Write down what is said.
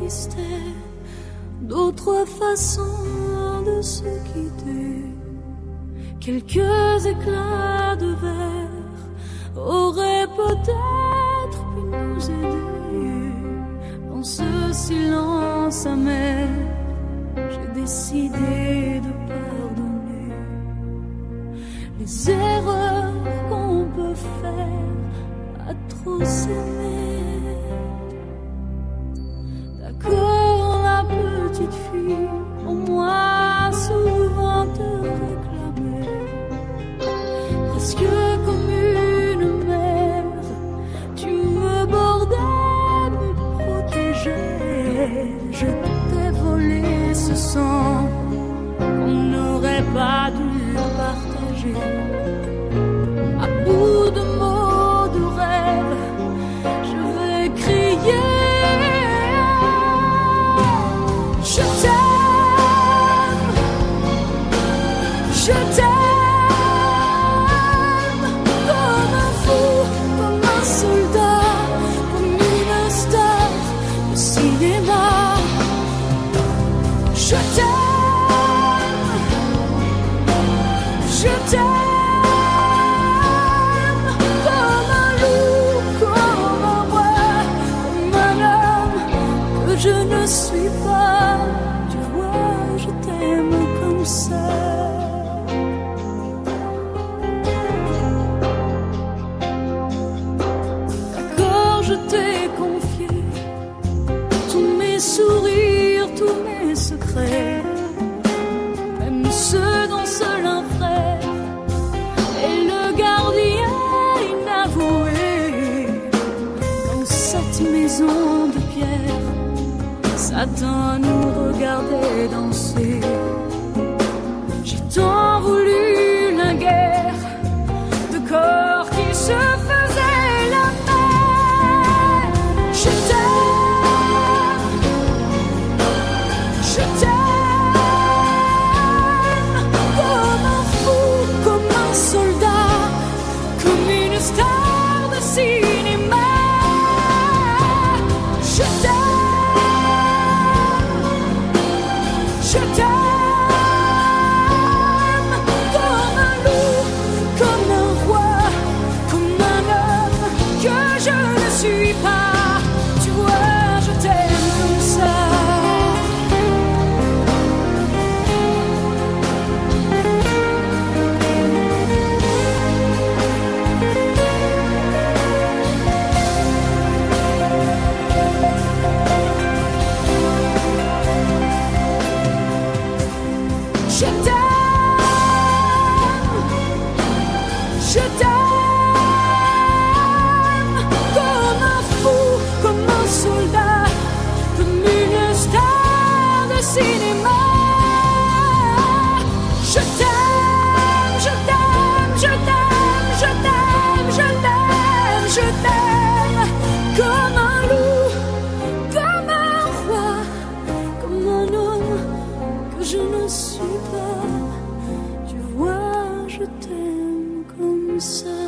existait d'autres façons de se quitter. Quelques éclats de verre auraient peut-être pu nous aider. Dans ce silence amer, j'ai décidé de pardonner les erreurs qu'on peut faire à trop s'aimer. D'accord, la petite fille, au moins souvent te réclamait, presque comme une mère, tu me bordais, me protégeais. Je t'ai volé ce sang qu'on n'aurait pas dû partager. À bout de mots, de rêves, je vais crier. Je t'aime, je t'aime, comme un fou, comme un soldat, comme une star de cinéma. Je t'aime, je t'aime, comme un loup, comme un roi, comme un homme que je ne suis pas. Tu vois, je t'aime comme ça. D'accord, je t'ai confié tous mes sourires, tous mes secrets, même ceux dont seul un frère est le gardien inavoué. Dans cette maison de pierre, Satan nous regardait danser. J'ai tant voulu la guerre de corps qui se faisaient la paix. Je t'aime, je t'aime, comme un fou, comme un soldat, comme une star de cinéma. Je t'aime, je t'aime, comme un loup, comme un roi, comme un homme que je ne suis pas. Tu vois, je t'aime comme ça. Je t'aime, je t'aime, comme un fou, comme un soldat, comme une star de cinéma. Je t'aime, je t'aime, je t'aime, je t'aime, je t'aime, je t'aime, comme un loup, comme un roi, comme un homme que je ne suis pas. Tu vois, je t'aime comme ça.